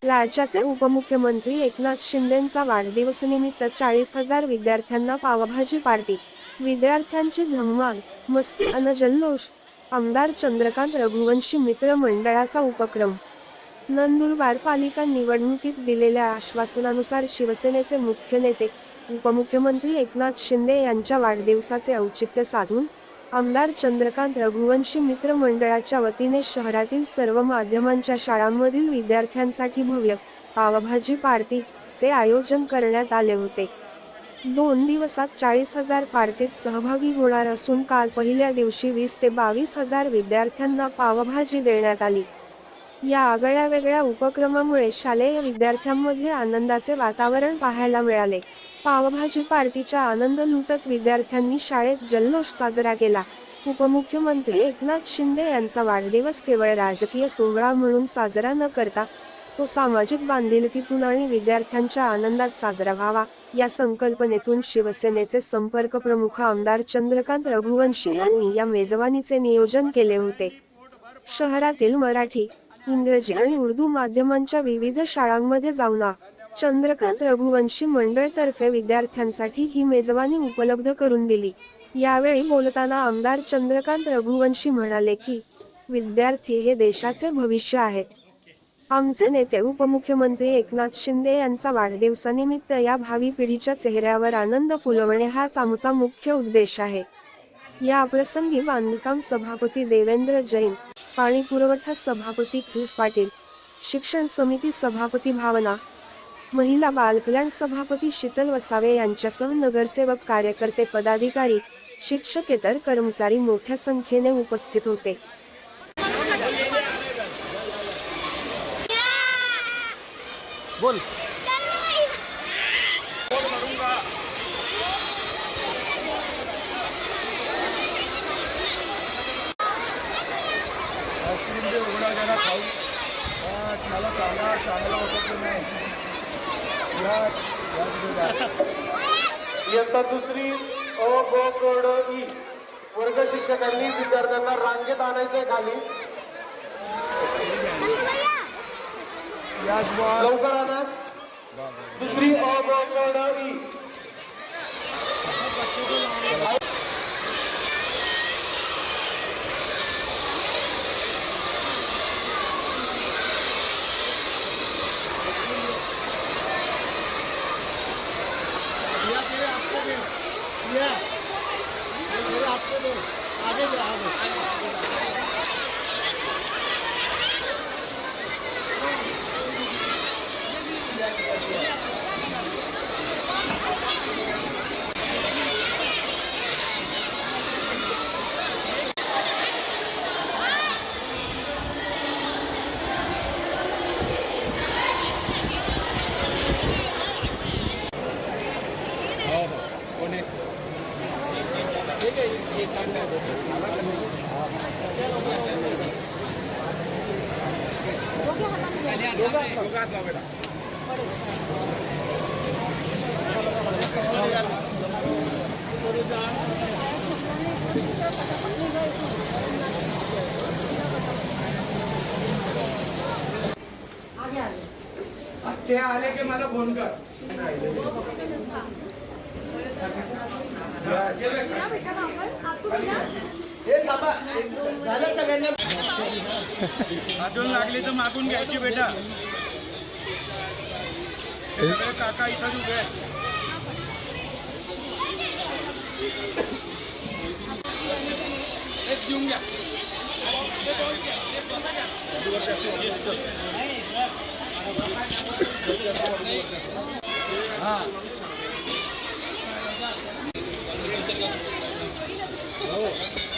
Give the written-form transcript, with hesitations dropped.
राज्याचे उपमुख्यमंत्री एकनाथ शिंदेंचा वाढदिवसानिमित्त 40,000 विद्यार्थ्यांना पावभाजी पार्टी, विद्यार्थ्यांची धम्माल, मस्ती अन जल्लोष. आमदार चंद्रकांत रघुवंशी मित्र मंडळाचा उपक्रम. नंदुरबार पालिका निवडणुकीत दिलेल्या आश्वासनानुसार शिवसेनेचे मुख्य नेते, उपमुख्यमंत्री एकनाथ शिंदे यांच्या वाढदिवसाचे औचित्य साधून आमदार चंद्रकांत रघुवंशी मित्र मंडळाच्या वतीने शहरातील सर्व माध्यमांच्या शाळांमधील विद्यार्थ्यांसाठी भव्य पावभाजी पार्टीचे आयोजन करण्यात आले होते. 2 दिवसात 40,000 पार्टीत सहभागी होणार असून काल पहिल्या दिवशी 20 ते 22,000 विद्यार्थ्यांना पावभाजी देण्यात आली. या आगळ्यावेगळ्या उपक्रमामुळे शालेय विद्यार्थ्यांमध्ये आनंदाचे वातावरण पाहायला मिळाले. पावभाजी पार्टीचा आनंद लुटत विद्यार्थ्यांनी शाळेत जल्लोष साजरा केला. उपमुख्यमंत्री एकनाथ शिंदे यांचा वाढदिवस केवळ राजकीय सोहळा म्हणून साजरा न करता तो सामाजिक बांधिलकीतून आणि विद्यार्थ्यांच्या आनंदात साजरा व्हावा या संकल्पनेतून शिवसेनेचे संपर्क प्रमुख आमदार चंद्रकांत रघुवंशी यांनी या मेजवानीचे नियोजन केले होते. शहरातील मराठी, इंग्रजी आणि उर्दू माध्यमांच्या विविध शाळांमध्ये जाऊन चंद्रकांत रघुवंशी मंडळतर्फे विद्यार्थ्यांसाठी ही मेजवानी उपलब्ध करून दिली. यावेळी बोलताना आमदार चंद्रकांत रघुवंशी म्हणाले की विद्यार्थी हे देशाचे भविष्य आहेत. आमचे नेते उपमुख्यमंत्री एकनाथ शिंदे यांचा वाढदिवसानिमित्त या भावी पिढीच्या चेहऱ्यावर आनंद फुलवणे हाच आमचा मुख्य उद्देश आहे. या प्रसंगी बांधकाम सभापती देवेंद्र जैन, पाणी पुरवठा सभापती ख्रिस पाटील, शिक्षण समिती सभापती भावना, महिला बालकल्याण सभापती शीतल वसावे यांच्यासह नगरसेवक, कार्यकर्ते, पदाधिकारी, शिक्षकेतर कर्मचारी मोठ्या संख्येने उपस्थित होते. बोल. मला सांगा, चांगला होतं की नाही. इयत्ता दुसरी अ ब क ड ई वर्ग शिक्षकांनी विद्यार्थ्यांना रांगेत आणायचे खाली. लवकर आणा. दुसरी अ ब क ड ई. ते आले की मला फोन कर. अजून लागली तर मागून घ्यायची बेटा. काका इथं उभे आहेत. एक देऊन घ्या. हाँ हो.